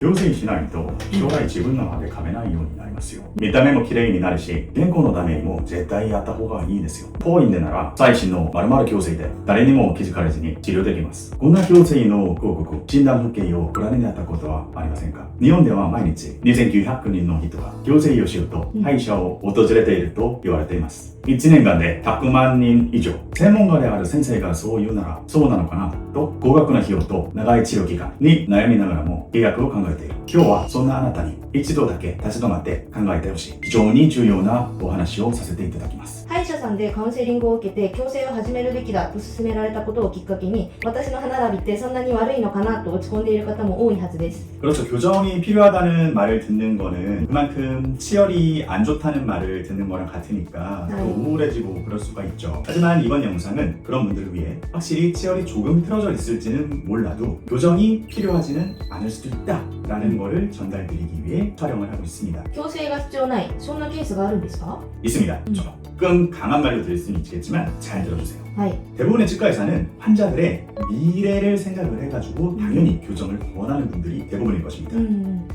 矯正しないと将来自分の歯で噛めないようになりますよ。見た目も綺麗になるし、健康のためにも絶対やった方がいいですよ。当院でなら最新の〇〇矯正で誰にも気づかれずに治療できます。こんな矯正の広告、診断風景をご覧になったことはありませんか？日本では毎日2900人の人が矯正をしようと歯医者を訪れていると言われています。1年間で100万人以上。専門家である先生がそう言うならそうなのかなと高額な費用と長い治療期間に悩みながらも契約を考えている。今日はそんなあなたに一度だけ立ち止まって考えてほしい非常に重要なお話をさせていただきます。歯医者さんでカウンセリングを受けて矯正を始めるべきだと勧められたことをきっかけに私の歯並びってそんなに悪いのかなと落ち込んでいる方も多いはずです。그렇죠. 교정이 필요하다는 말을 듣는 거는 그만큼 치열이 안 좋다는 말을 듣는 거랑 같으니까 더 우울해지고 그럴 수가 있죠. 하지만 이번 영상은 그런 분들을 위해 확실히 치열이 조금 틀어져 있을지는 몰라도 교정이 필요하지는 않을 수도 있다 라는 거를 전달드리기 위해 촬영을 하고 있습니다. 矯正が必要ないそんなケースがあるんですか？ 있습니다. 조금 강한 말로 들릴 수는 있겠지만 잘 들어주세요. はい。 대부분의 치과의사는 환자들의 미래를 생각을 해가지고 당연히 교정을 원하는 분들이 대부분일 것입니다.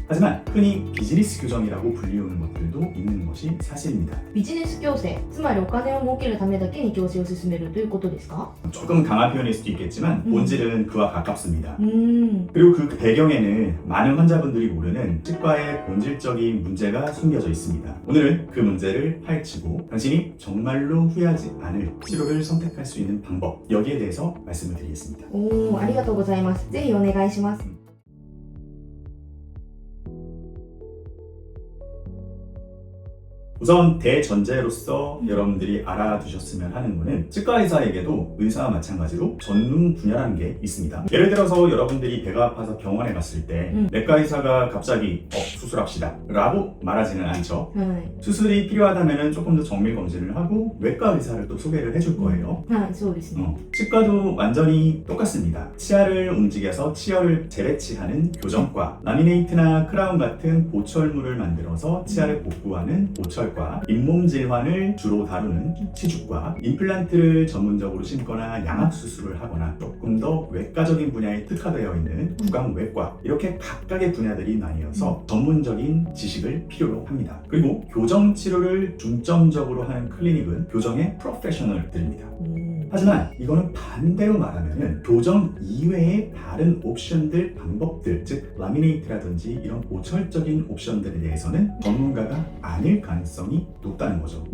하지만 흔히 비즈니스 교정이라고 불리우는 것들도 있는 것이 사실입니다. ビジネス矯正、つまりお金を儲けるためだけに矯正を進めるということですか？ 조금 강한 표현일 수도 있겠지만 본질은 그와 가깝습니다. うーん。 그리고 그 배경에는 많은 환자분들이 모르는 치과의 본질적인 문제가 숨겨져 있습니다. 오늘은 그 문제를 파헤치고 당신이 정말로 후회하지 않을 치료를 선택할 수 있는 방법, 여기에 대해서 말씀을 드리겠습니다. おー、ありがとうございます。ぜひお願いします。 우선 대전제로서 여러분들이 알아두셨으면 하는 거는 치과의사에게도 의사와 마찬가지로 전문 분야라는 게 있습니다. 예를 들어서 여러분들이 배가 아파서 병원에 갔을 때 내과의사가 갑자기 수술합시다 라고 말하지는 않죠. はい。 수술이 필요하다면 조금 더 정밀 검진을 하고 외과의사를 또 소개를 해줄 거예요. はい、そうですね。 치과도 완전히 똑같습니다. 치아를 움직여서 치열을 재배치하는 교정과, 라미네이트나 크라운 같은 보철물을 만들어서 치아를 복구하는 보철과, 잇몸 질환을 주로 다루는 치주과, 임플란트를 전문적으로 심거나 양악 수술을 하거나 조금 더 외과적인 분야에 특화되어 있는 구강외과, 이렇게 각각의 분야들이 나뉘어서 전문적인 지식을 필요로 합니다. 그리고 교정 치료를 중점적으로 하는 클리닉은 교정의 프로페셔널들입니다. 하지만 이거는 반대로 말하면은 교정 이외의 다른 옵션들, 방법들, 즉 라미네이트라든지 이런 보철적인 옵션들에 대해서는 전문가가 아닐 가능성이 높다는 거죠.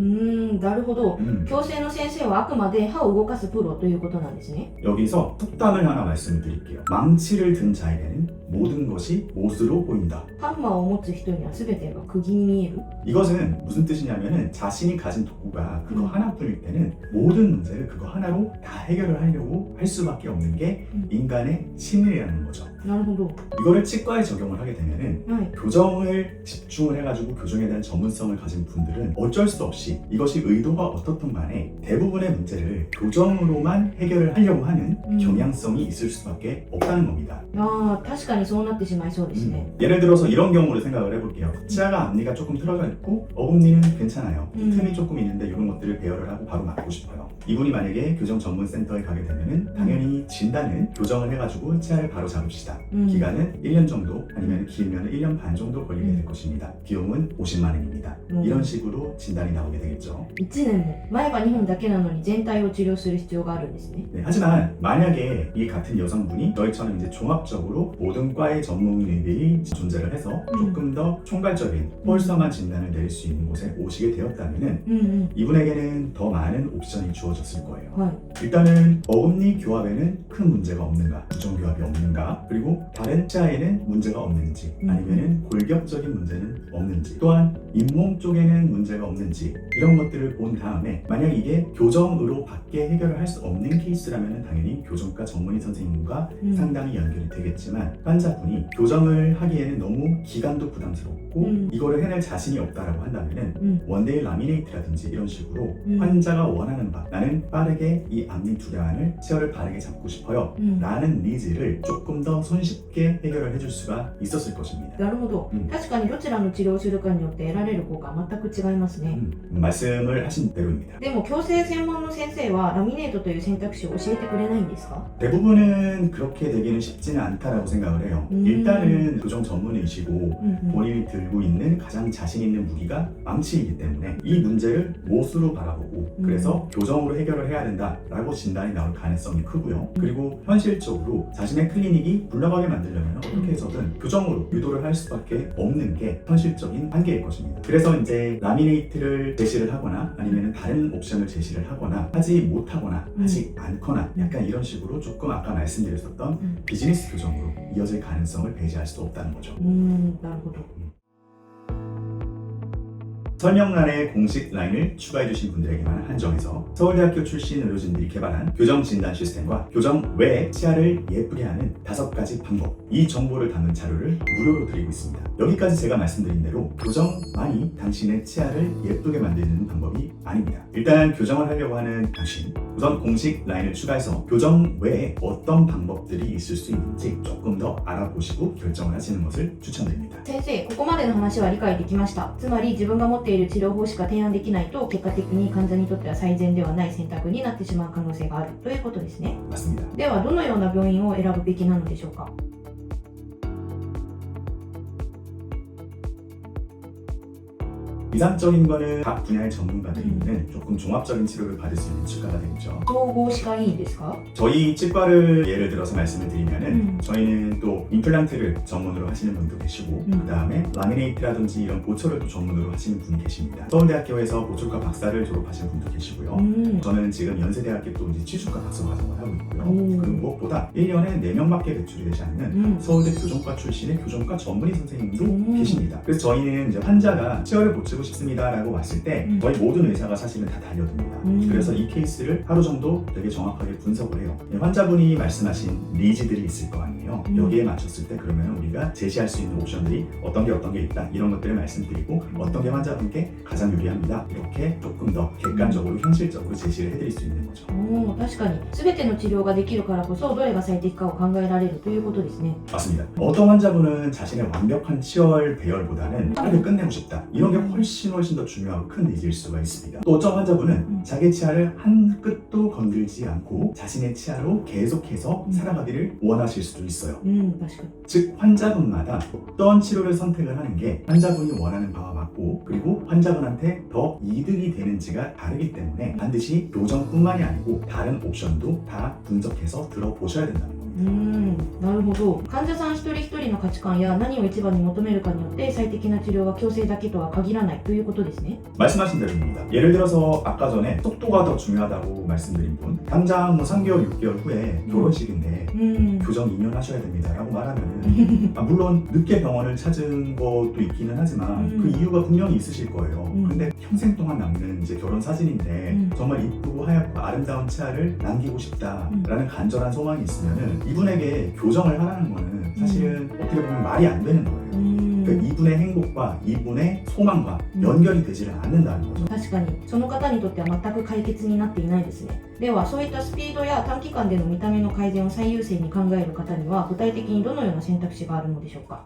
なるほど。矯正の先生はあくまで歯を動かすプロということなんですね。 여기서 속담을 하나 말씀을 드릴게요. 망치를 든 자에게는 모든 것이 못으로 보인다. ハンマーを持つ人には全てが釘に見える。 이것은 무슨 뜻이냐면은 자신이 가진 도구가 그거 하나뿐일 때는 모든 문제를 그거 하나로 다 해결을 하려고 할 수밖에 없는 게 인간의 심리라는 거죠. なるほど。 이거를 치과에 적용을 하게 되면은 はい。 교정을 집중을 해가지고 교정에 대한 전문성을 가진 분들은 어쩔 수 없이 이것이 의도가 어떻든 간에 대부분의 문제를 교정으로만 해결을 하려고 하는 경향성이 있을 수밖에 없다는 겁니다. ああ、確かにそうなってしまいそうですね。 예를 들어서 이런 경우를 생각을 해볼게요. 치아가 앞니가 조금 틀어져 있고 어금니는 괜찮아요. 틈이 조금 있는데 이런 것들을 배열을 하고 바로 맞고 싶어요. 이분이 만약에 교정 전문센터에 가게 되면은 당연히 진단은 교정을 해가지고 치아를 바로 잡읍시다. 기간은 1년 정도 아니면 길면 1년 반 정도 걸리게 될 것입니다. 비용은 50만 원입니다. 이런 식으로 진단이 나오게 되겠죠. 1年も前歯2本だけなのに全体を治療する必要があるんですね。 네, 하지만 만약에 이 같은 여성분이 저희처럼 이제 종합적으로 모든 과의 전문의들이 존재를 해서 조금 더 총괄적인 홀서만 진단을 내릴 수 있는 곳에 오시게 되었다면은 이분에게는 더 많은 옵션이 주어졌을 거예요. はい。 일단은 어금니 교합에는 큰 문제가 없는가, 부정교합이 없는가, 그리고 다른 치아에는 문제가 없는지, 아니면은 골격적인 문제는 없는지, 또한 잇몸 쪽에는 문제가 없는지 이런 것들을 본 다음에 만약 이게 교정으로 밖에 해결을 할 수 없는 케이스라면 당연히 교정과 전문의 선생님과 상담이 연결이 되겠지만 환자분이 교정을 하기에는 너무 기간도 부담스럽고 이거를 해낼 자신이 없다라고 한다면은 원데이 라미네이트라든지 이런 식으로 환자가 원하는 바, 나는 빠르게 이 앞니 두 량을 치열을 바르게 잡고 싶어요 라는 니즈를 조금 더 손쉽게 해결을 해줄 수가 있었을 것입니다. なるほど、確かにどちらの治療をするかによって得られる効果は全く違いますね。 말씀을 하신 대로입니다. でも矯正専門の先生はラミネートという選択肢を教えてくれないんですか？ 대부분은 그렇게 되기는 쉽지는 않다라고 생각을 해요. 일단은 교정 전문의시고 본인이 들고 있는 가장 자신 있는 무기가 망치이기 때문에 이 문제를 못으로 바라보고 그래서 교정으로 해결을 해야 된다라고 진단이 나올 가능성이 크고요. 그리고 현실적으로 자신의 클리닉이 굴러가게 만들려면 어떻게 해서든 교정으로 유도를 할 수밖에 없는 게 현실적인 한계일 것입니다. 그래서 이제 라미네이트를 제시를 하거나 아니면 다른 옵션을 제시를 하거나 하지 못하거나 하지 않거나 약간 이런 식으로 조금 아까 말씀드렸었던 비즈니스 교정으로 이어질 가능성을 배제할 수 없다는 거죠. なるほど。 설명란에 공식 라인을 추가해주신 분들에게만 한정해서 서울대학교 출신 의료진들이 개발한 교정 진단 시스템과 교정 외에 치아를 예쁘게 하는 5가지 방법, 이 정보를 담은 자료를 무료로 드리고 있습니다. 여기까지 제가 말씀드린 대로 교정만이 당신의 치아를 예쁘게 만드는 방법이 아닙니다. 일단 교정을 하려고 하는 당신, 우선 공식 라인을 추가해서 교정 외에 어떤 방법들이 있을 수 있는지 조금 더 알아보시고 결정을 하시는 것을 추천드립니다. 先生、ここまでの話は理解できました。つまり自分が持っている治療法しか提案できないと結果的に患者にとっては最善ではない選択になってしまう可能性があるということですね。 맞습니다. ではどのような病院を選ぶべきなのでしょうか？ 이상적인 거는 각 분야의 전문가들이 있는 조금 종합적인 치료를 받을 수 있는 치과가 되겠죠. 総合歯科医院ですか？ 저희 치과를 예를 들어서 말씀을 드리면은 저희는 또 임플란트를 전문으로 하시는 분도 계시고 그 다음에 라미네이트라든지 이런 보철을 또 전문으로 하시는 분이 계십니다. 서울대학교에서 보철과 박사를 졸업하신 분도 계시고요. 저는 지금 연세대학교 또 이제 치주과 박사 과정을 하고 있고요. 그리고 무엇보다 1년에 4명밖에 배출이 되지 않는 서울대 교정과 출신의 교정과 전문의 선생님도 계십니다. 그래서 저희는 이제 환자가 치아를 고치고 싶습니다라고 왔을 때 저희 모든 의사가 사실은 다 달려듭니다. 그래서 이 케이스를 하루 정도 되게 정확하게 분석을 해요. 환자분이 말씀하신 니즈들이 있을 거 아니에요. 여기에 맞췄을 때 그러면 우리가 제시할 수 있는 옵션들이 어떤 게 있다 이런 것들을 말씀드리고 어떤 게 환자분께 가장 유리합니다. 이렇게 조금 더 객관적으로 현실적으로 제시를 해드릴 수 있는 거죠. 確かに全ての治療ができるからこそどれが最適かを考えられるということですね。 맞습니다. 어떤 환자분은 자신의 완벽한 치열 배열보다는 빠르게 끝내고 싶다. 이런 게 훨씬 더 중요하고 큰 니즈일 수가 있습니다. 또 어떤 환자분은 자기 치아를 한 끗도 건들지 않고 자신의 치아로 계속해서 살아가기를 원하실 수도 있어요. 確かに。 즉 환자분마다 어떤 치료를 선택을 하는 게 환자분이 원하는 바와 맞고 그리고 환자분한테 더 이득이 되는지가 다르기 때문에 반드시 교정뿐만이 아니고 다른 옵션도 다 분석해서 들어보셔야 된다는 겁니다. なるほど。患者さん一人一人の価値観や何を一番に求めるかによって最適な治療が矯正だけとは限らないということですね。 말씀하신 대로입니다. 예를 들어서 아까 전에 속도가 더 중요하다고 말씀드린 분 당장 뭐 3개월, 6개월 후에 결혼식인데 교정 2년 하셔야 됩니다 라고 말하면 물론 늦게 병원을 찾은 것도 있기는 하지만 그 이유가 분명히 있으실 거예요. 근데 평생 동안 남는 이제 결혼 사진인데 정말 이쁘고 하얗고 아름다운 치아를 남기고 싶다라는 간절한 소망이 있으면은 이분에게 교정을 하라는 거는 사실은 어떻게 보면 말이 안 되는 거예요. 그러니까 이분의 행복과 이분의 소망과 연결이 되지를 않는다는 거죠. 確かにその方にとっては全く解決になっていないですね。ではそういったスピードや短期間での見た目の改善を最優先に考える方には具体的にどのような選択肢があるのでしょうか？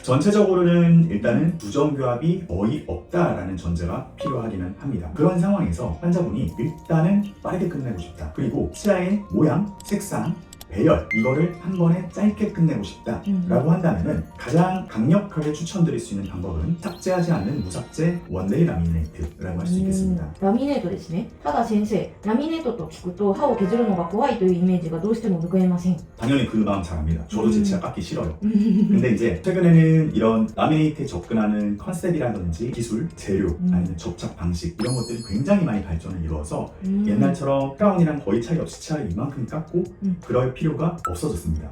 전체적으로는 일단은 부정교합이 거의 없다라는 전제가 필요하기는 합니다. 그런 상황에서 환자분이 일단은 빠르게 끝내고 싶다. 그리고 치아의 모양, 색상, 배열 이거를 한 번에 짧게 끝내고 싶다라고 한다면은 가장 강력하게 추천드릴 수 있는 방법은 삭제하지 않는 무삭제 원데이 라미네이트라고 할 수 있겠습니다. ラミネートですね。ただ先生、ラミネートと聞くと歯を削るのが怖いというイメージがどうしても拭えません。 당연히 그 마음 잘 압니다. 저도 제 치아 깎기 싫어요. 근데 이제 최근에는 이런 라미네이트에 접근하는 컨셉이라든지 기술, 재료, 아니면 접착 방식 이런 것들이 굉장히 많이 발전을 이루어서 옛날처럼 크라운이랑 거의 차이 없이 치아를 이만큼 깎고 그럴 필요가 없어졌습니다.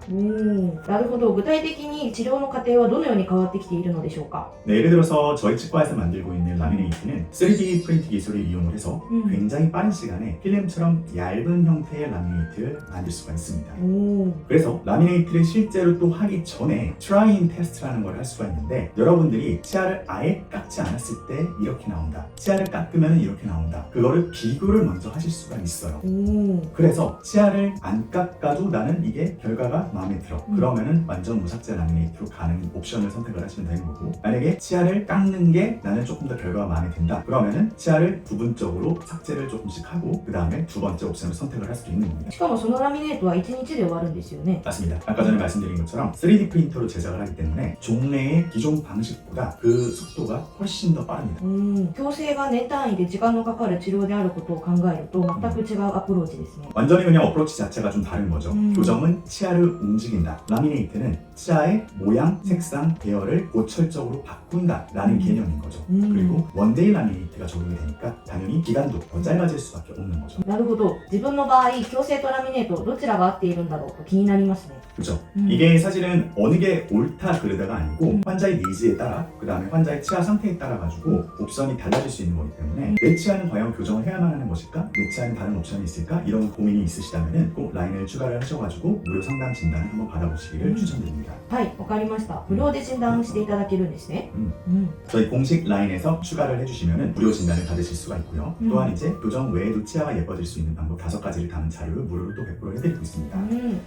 なるほど。具体的に治療の過程はどのように変わってきているのでしょうか。 네, 예를 들어서 저희 치과에서 만들고 있는 라미네이트는 3D 프린트 기술을 이용을 해서 굉장히 빠른 시간에 필름처럼 얇은 형태의 라미네이트를 만들 수가 있습니다. おー 그래서 라미네이트를 실제로 또 하기 전에 트라이인 테스트라는 걸 할 수가 있는데 여러분들이 치아를 아예 깎지 않았을 때 이렇게 나온다. 치아를 깎으면 이렇게 나온다. 그거를 비교를 먼저 하실 수가 있어요. おー 그래서 치아를 안 깎아도 나는 이게 결과가 마음에 들어. 그러면은 완전 무삭제 라미네이트로 가는 옵션을 선택을 하시면 되는 거고, 만약에 치아를 깎는 게 나는 조금 더 결과가 마음에 든다. 그러면은 치아를 부분적으로 삭제를 조금씩 하고 그 다음에 두 번째 옵션을 선택을 할 수도 있는 겁니다. しかもそのラミネートは1日で終わるんですよね。 맞습니다. 아까 전에 말씀드린 것처럼 3D 프린터로 제작을 하기 때문에 종래의 기존 방식보다 그 속도가 훨씬 더 빠릅니다. 矯正が年単位で時間のかかる治療であることを考えると全く違うアプローチですね。 완전히 그냥 어프로치 자체가 좀 다른 거죠. 교정은 치아를 움직인다. 라미네이트는 치아의 모양, 색상, 배열을 고철적으로 바꾼다라는 개념인 거죠. 그리고 원데이 라미네이트가 적용이 되니까 당연히 기간도 더 짧아질 수밖에 없는 거죠. なるほど。自分の場合、矯正とラミネートどちらが合っているんだろうと気になりますね。 그렇죠. 이게 사실은 어느 게 옳다 그르다가 아니고 환자의 니즈에 따라 그 다음에 환자의 치아 상태에 따라 가지고 옵션이 달라질 수 있는 거기 때문에 내 치아는 과연 교정을 해야만 하는 것일까? 내 치아는 다른 옵션이 있을까? 이런 고민이 있으시다면 꼭 라인을 추가를 하셔가지고 무료 상담 진단을 한번 받아보시기를 추천드립니다. はい、わかりました。無料で診断していただけるんですね。 저희 공식 라인에서 추가를 해주시면 무료 진단을 받으실 수가 있고요. 또한 이제 교정 외에도 치아가 예뻐질 수 있는 방법 5가지를 담은 자료를 무료로 또 100% 해드리고 있습니다.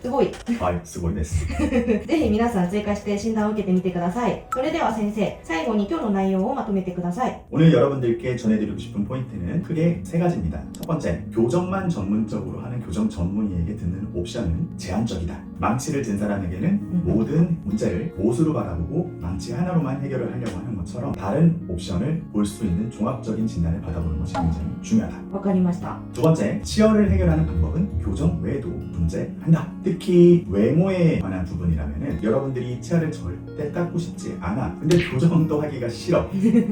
すごい。 아이, 수고이です. ぜひ皆さん追加して診断を受けてみてください。それでは先生、最後に今日の内容をまとめてください。 오늘 여러분들께 전해드리고 싶은 포인트는 크게 3가지입니다. 첫 번째, 교정만 전문적으로 하는 교정 전문의에게 듣는 옵션은 제한적이다. 망치를 든 사람에게는 모든 문제를 보수로 바라보고 망치 하나로만 해결을 하려고 하는 것처럼 다른 옵션을 볼 수 있는 종합적인 진단을 받아보는 것이 굉장히 중요하다. わかりました。 두 번째, 치어를 해결하는 방법은 교정 외에도 존재한다. 특히 외모에 관한 부분이라면 여러분들이 치아를 절대 깎고 싶지 않아. 근데 교정도 하기가 싫어.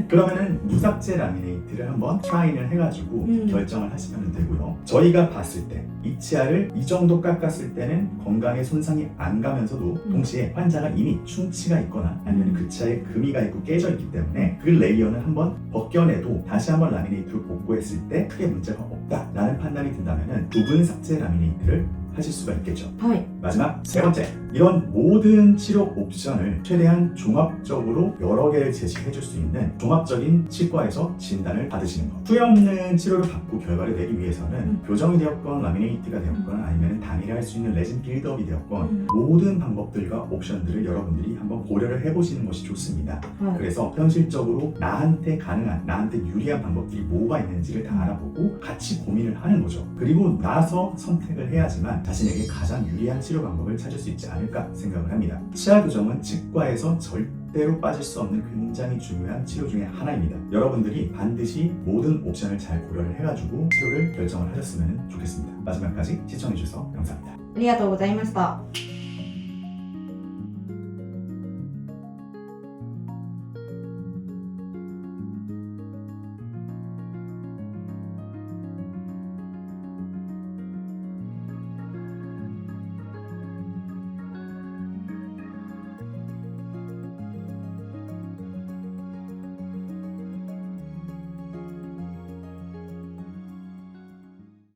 그러면은 무삭제 라미네이트를 한번 트라이를 해가지고 결정을 하시면 되고요. 저희가 봤을 때 이 치아를 이 정도 깎았을 때는 건강에 손상이 안 가면서도 동시에 환자가 이미 충치가 있거나 아니면 그 치아에 금이가 있고 깨져 있기 때문에 그 레이어는 한번 벗겨내도 다시 한번 라미네이트로 복구했을 때 크게 문제가 없다라는 판단이 든다면 부분 삭제 라미네이트를 하실 수가 있겠죠. はい。 마지막 세 번째, 이런 모든 치료 옵션을 최대한 종합적으로 여러 개를 제시해 줄 수 있는 종합적인 치과에서 진단을 받으시는 것. 후회 없는 치료를 받고 결과를 내기 위해서는 교정이 되었건 라미네이트가 되었건 아니면 당일에 할 수 있는 레진 빌드업이 되었건 모든 방법들과 옵션들을 여러분들이 한번 고려를 해보시는 것이 좋습니다. はい。 그래서 현실적으로 나한테 가능한, 나한테 유리한 방법들이 뭐가 있는지를 다 알아보고 같이 고민을 하는 거죠. 그리고 나서 선택을 해야지만 자신에게 가장 유리한 치료 방법을 찾을 수 있지 않을까 생각을 합니다. 치아 교정은 치과에서 절대로 빠질 수 없는 굉장히 중요한 치료 중에 하나입니다. 여러분들이 반드시 모든 옵션을 잘 고려를 해가지고 치료를 결정을 하셨으면 좋겠습니다. 마지막까지 시청해주셔서 감사합니다. ありがとうございました。